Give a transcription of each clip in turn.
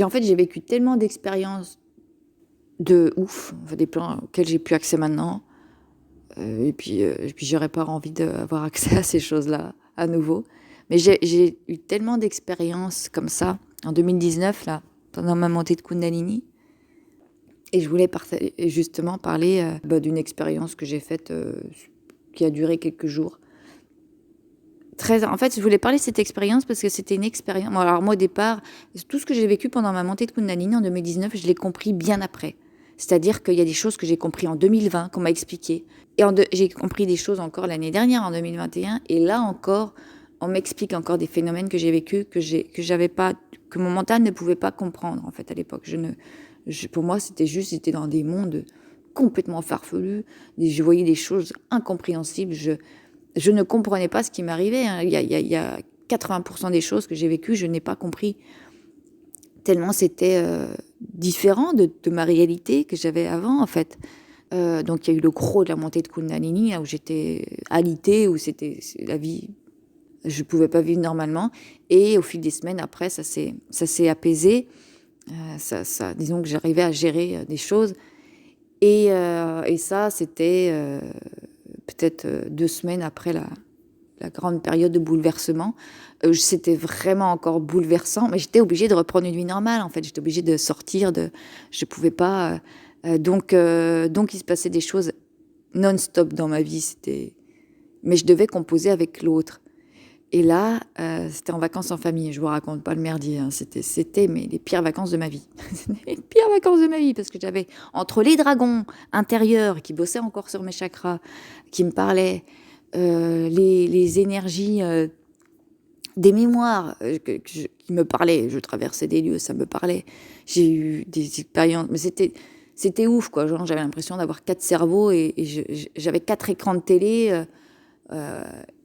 En fait, j'ai vécu tellement d'expériences de ouf, enfin, des plans auxquels j'ai plus accès maintenant. Et puis j'aurais pas envie d'avoir accès à ces choses-là à nouveau. Mais j'ai eu tellement d'expériences comme ça en 2019, là, pendant ma montée de Kundalini. Et je voulais justement parler d'une expérience que j'ai faite qui a duré quelques jours. En fait, je voulais parler de cette expérience parce que c'était une expérience. Bon, alors moi, au départ, tout ce que j'ai vécu pendant ma montée de Kundalini en 2019, je l'ai compris bien après. C'est-à-dire qu'il y a des choses que j'ai compris en 2020, qu'on m'a expliquées. J'ai compris des choses encore l'année dernière, en 2021. Et là encore, on m'explique encore des phénomènes que j'ai vécus, que mon mental ne pouvait pas comprendre, en fait, à l'époque. Pour moi, j'étais dans des mondes complètement farfelus. Je voyais des choses incompréhensibles. Je ne comprenais pas ce qui m'arrivait. Hein. Il y a 80% des choses que j'ai vécues, je n'ai pas compris. Tellement c'était différent de ma réalité que j'avais avant, en fait. Donc il y a eu le gros de la montée de Kundalini, là, où j'étais alitée, où la vie, je ne pouvais pas vivre normalement. Et au fil des semaines, après, ça s'est apaisé. Disons que j'arrivais à gérer des choses. Et ça, c'était peut-être 2 semaines après la grande période de bouleversement. C'était vraiment encore bouleversant, mais j'étais obligée de reprendre une vie normale, en fait. J'étais obligée de sortir, je pouvais pas... donc il se passait des choses non-stop dans ma vie. Mais je devais composer avec l'autre. Et là, c'était en vacances en famille. Je vous raconte pas le merdier. Hein. C'était les pires vacances de ma vie. Les pires vacances de ma vie, parce que j'avais, entre les dragons intérieurs qui bossaient encore sur mes chakras, qui me parlaient, les énergies des mémoires qui me parlaient. Je traversais des lieux, ça me parlait. J'ai eu des expériences, mais c'était ouf, quoi. Genre, j'avais l'impression d'avoir 4 cerveaux et j'avais 4 écrans de télé.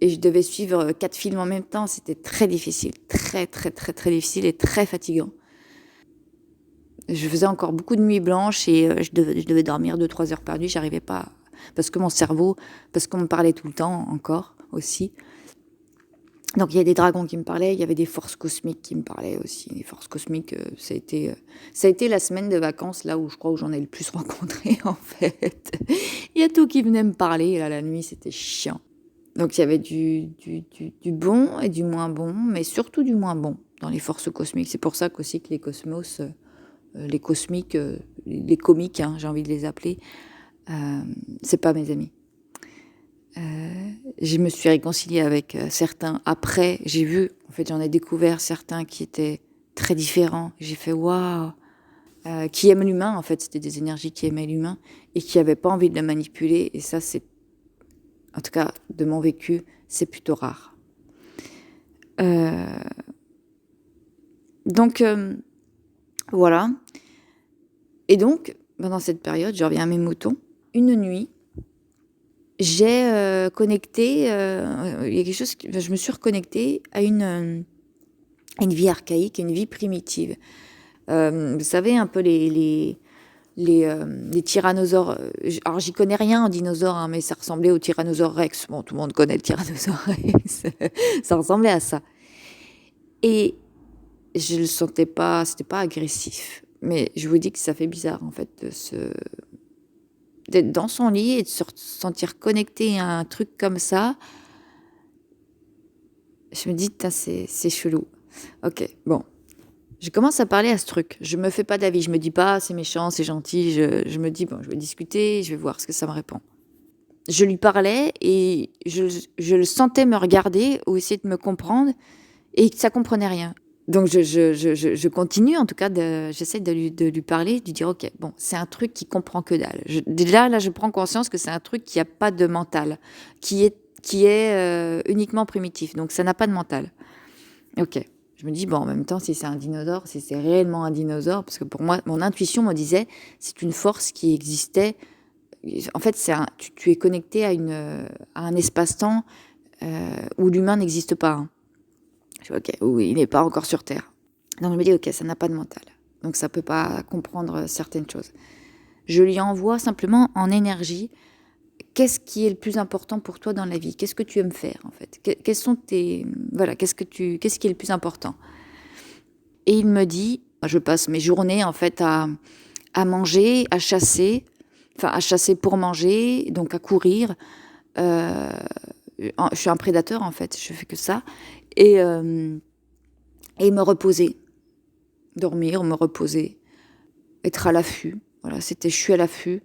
Et je devais suivre 4 films en même temps. C'était très difficile, très, très, très, très difficile et très fatigant. Je faisais encore beaucoup de nuits blanches et je devais dormir 2-3 heures par nuit. J'arrivais pas, parce que mon cerveau, parce qu'on me parlait tout le temps encore aussi. Donc il y a des dragons qui me parlaient, il y avait des forces cosmiques qui me parlaient aussi. Les forces cosmiques, ça a été la semaine de vacances, là où je crois où j'en ai le plus rencontré, en fait. Il y a tout qui venait me parler, et là, la nuit, c'était chiant. Donc il y avait du bon et du moins bon, mais surtout du moins bon dans les forces cosmiques. C'est pour ça qu'aussi que les cosmos, les cosmiques, les comiques, hein, j'ai envie de les appeler, c'est pas mes amis. Je me suis réconciliée avec certains. Après, j'ai vu, en fait, j'en ai découvert certains qui étaient très différents. J'ai fait waouh, qui aiment l'humain, en fait, c'était des énergies qui aimaient l'humain et qui n'avaient pas envie de le manipuler. Et ça, c'est, en tout cas, de mon vécu, c'est plutôt rare. Donc, voilà. Et donc, pendant cette période, je reviens à mes moutons. Une nuit, j'ai connecté, il y a quelque chose, je me suis reconnectée à une vie archaïque, une vie primitive. Vous savez, un peu les tyrannosaures. Alors, j'y connais rien en dinosaures, hein, mais ça ressemblait au tyrannosaure rex. Bon, tout le monde connaît le tyrannosaure rex. Ça ressemblait à ça. Et je le sentais pas, c'était pas agressif. Mais je vous dis que ça fait bizarre, en fait, d'être dans son lit et de se sentir connecté à un truc comme ça. Je me dis, c'est chelou. Ok, bon. Je commence à parler à ce truc. Je me fais pas d'avis. Je me dis pas, c'est méchant, c'est gentil. Je me dis, bon, je vais discuter, je vais voir ce que ça me répond. Je lui parlais et je le sentais me regarder ou essayer de me comprendre et que ça comprenait rien. Donc je continue, en tout cas, j'essaie de lui parler, de lui dire, ok, bon, c'est un truc qui comprend que dalle. Là, je prends conscience que c'est un truc qui n'a pas de mental, qui est uniquement primitif. Donc ça n'a pas de mental. Ok. Je me dis, bon, en même temps, si c'est un dinosaure, si c'est réellement un dinosaure, parce que pour moi, mon intuition me disait, c'est une force qui existait. En fait, tu es connecté à un espace-temps où l'humain n'existe pas. Hein. Je dis, ok, oui, il n'est pas encore sur Terre. Donc je me dis, ok, ça n'a pas de mental. Donc ça ne peut pas comprendre certaines choses. Je lui envoie simplement en énergie, qu'est-ce qui est le plus important pour toi dans la vie ? Qu'est-ce que tu aimes faire, en fait ? Quels sont tes... Voilà, qu'est-ce qui est le plus important ? Et il me dit, Je passe mes journées en fait à manger, à chasser pour manger, donc à courir. Euh, je suis un prédateur en fait, je fais que ça. Et me reposer, dormir, me reposer, être à l'affût. Voilà, je suis à l'affût.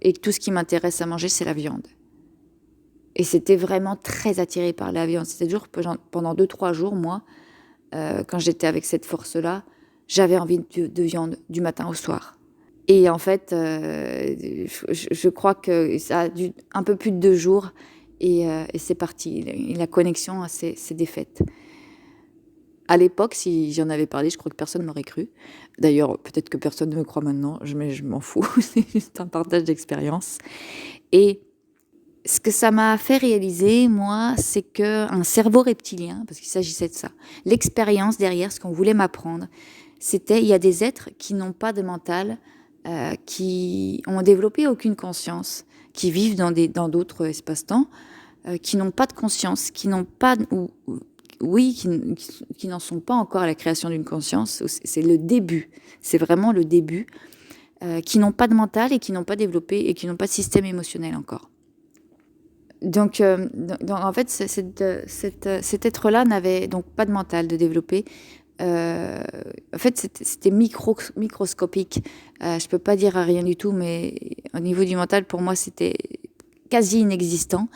Et tout ce qui m'intéresse à manger, c'est la viande. Et c'était vraiment très attiré par la viande. C'est-à-dire pendant 2-3 jours, moi, quand j'étais avec cette force-là, j'avais envie de viande du matin au soir. Et en fait, je crois que ça a dû un peu plus de 2 jours et c'est parti. La connexion s'est défaite. À l'époque, si j'en avais parlé, je crois que personne ne m'aurait cru. D'ailleurs, peut-être que personne ne me croit maintenant, mais je m'en fous. C'est juste un partage d'expérience. Et ce que ça m'a fait réaliser, moi, c'est qu'un cerveau reptilien, parce qu'il s'agissait de ça, l'expérience derrière ce qu'on voulait m'apprendre, il y a des êtres qui n'ont pas de mental, qui ont développé aucune conscience, qui vivent dans d'autres espaces-temps, qui n'ont pas de conscience, qui n'ont pas, qui n'en sont pas encore à la création d'une conscience. C'est le début, c'est vraiment le début, qui n'ont pas de mental et qui n'ont pas développé et qui n'ont pas de système émotionnel encore. Donc en fait, cet être-là n'avait donc pas de mental de développer. En fait, c'était microscopique. Je peux pas dire rien du tout, mais au niveau du mental, pour moi, c'était quasi inexistant.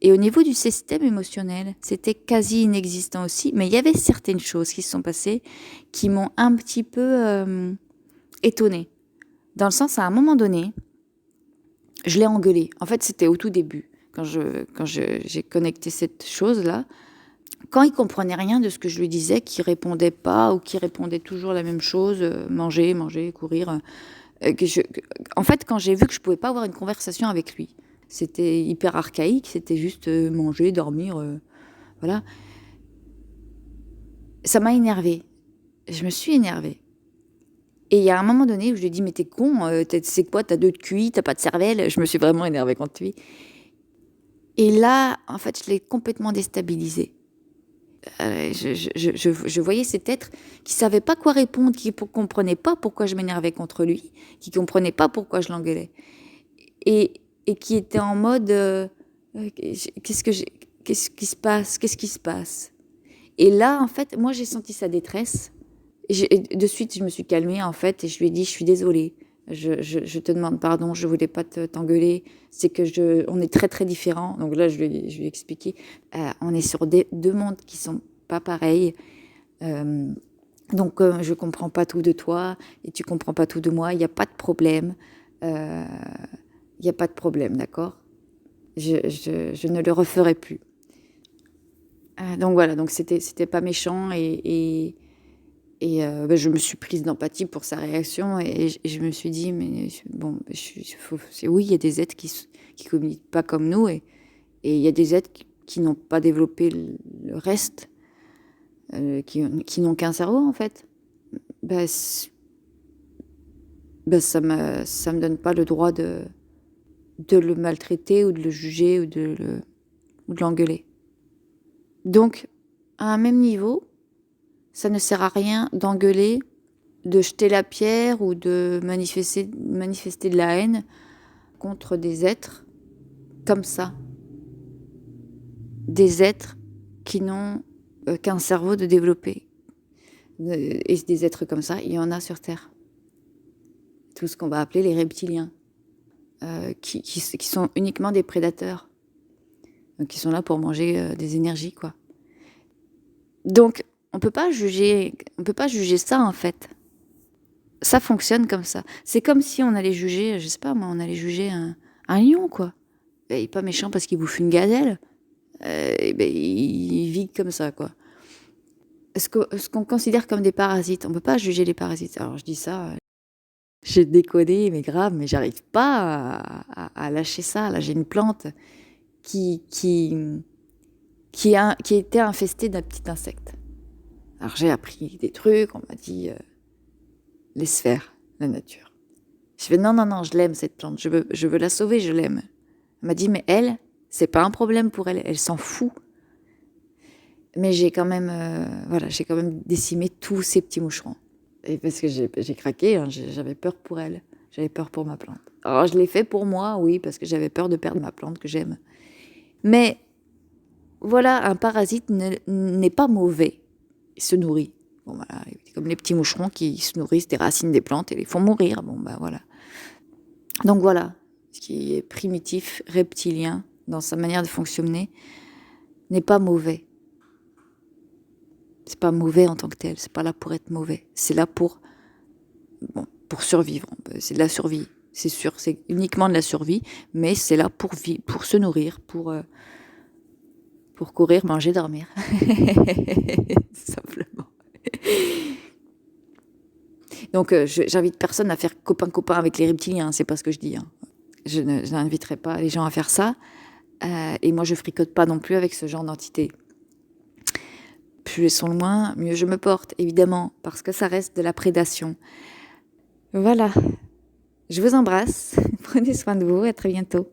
Et au niveau du système émotionnel, c'était quasi inexistant aussi. Mais il y avait certaines choses qui se sont passées qui m'ont un petit peu étonnée. Dans le sens, à un moment donné, je l'ai engueulé. En fait, c'était au tout début, quand j'ai connecté cette chose-là. Quand il comprenait rien de ce que je lui disais, qu'il répondait pas ou qu'il répondait toujours la même chose, manger, courir. En fait, quand j'ai vu que je pouvais pas avoir une conversation avec lui, c'était hyper archaïque, c'était juste manger, dormir, voilà. Ça m'a énervée. Je me suis énervée. Et il y a un moment donné où je lui ai dit, mais t'es con, c'est quoi, t'as 2 de QI, t'as pas de cervelle. Je me suis vraiment énervée contre lui. Et là, en fait, je l'ai complètement déstabilisé. Je voyais cet être qui savait pas quoi répondre, qui comprenait pas pourquoi je m'énervais contre lui, qui comprenait pas pourquoi je l'engueulais. Et qui était en mode, qu'est-ce qui se passe? Et là, en fait, moi, j'ai senti sa détresse. Et de suite, je me suis calmée, en fait, et je lui ai dit, je suis désolée. Je te demande pardon, je voulais pas t'engueuler. C'est que on est très, très différents. Donc là, je lui ai expliqué. On est sur 2 mondes qui sont pas pareils. Donc, je comprends pas tout de toi, et tu comprends pas tout de moi. Il n'y a pas de problème. Il n'y a pas de problème, d'accord? Je ne le referai plus. Donc voilà, donc c'était pas méchant et je me suis prise d'empathie pour sa réaction et je me suis dit mais bon, oui, il y a des êtres qui communiquent pas comme nous et il y a des êtres qui n'ont pas développé le reste, qui n'ont qu'un cerveau en fait. Ça me donne pas le droit de le maltraiter ou de le juger ou de l'engueuler. Donc, à un même niveau, ça ne sert à rien d'engueuler, de jeter la pierre ou de manifester de la haine contre des êtres comme ça. Des êtres qui n'ont qu'un cerveau de développer. Et des êtres comme ça, il y en a sur Terre. Tout ce qu'on va appeler les reptiliens, qui sont uniquement des prédateurs, qui sont là pour manger des énergies, quoi. Donc, on peut pas juger ça, en fait. Ça fonctionne comme ça. C'est comme si on allait juger, je sais pas moi, on allait juger un lion, quoi. Il est pas méchant parce qu'il bouffe une gazelle. Il vit comme ça, quoi. Ce qu'on considère comme des parasites, on peut pas juger les parasites. Alors, je dis ça, j'ai décodé, mais grave, mais j'arrive pas à lâcher ça. Là, j'ai une plante qui était infestée d'un petit insecte. Alors, j'ai appris des trucs, on m'a dit... laisse faire la nature. Je fais non, je l'aime cette plante, je veux la sauver, je l'aime. Elle m'a dit mais elle, c'est pas un problème pour elle, elle s'en fout. Mais j'ai quand même décimé tous ces petits moucherons. Et parce que j'ai craqué, hein, j'avais peur pour elle. J'avais peur pour ma plante. Alors, je l'ai fait pour moi, oui, parce que j'avais peur de perdre ma plante que j'aime. Mais voilà, un parasite n'est pas mauvais. Il se nourrit. Bon, voilà, comme les petits moucherons qui se nourrissent des racines des plantes et les font mourir. Bon, ben voilà. Donc voilà, ce qui est primitif, reptilien, dans sa manière de fonctionner, n'est pas mauvais. C'est pas mauvais en tant que tel. C'est pas là pour être mauvais. C'est là pour survivre. C'est de la survie. C'est sûr, c'est uniquement de la survie, mais c'est là pour se nourrir, pour courir, manger, dormir. Simplement. Donc, j'invite personne à faire copain-copain avec les reptiliens, c'est pas ce que je dis. Hein. Je n'inviterai pas les gens à faire ça. Et moi, je fricote pas non plus avec ce genre d'entité. Plus elles sont loin, mieux je me porte, évidemment, parce que ça reste de la prédation. Voilà. Je vous embrasse. Prenez soin de vous. À très bientôt.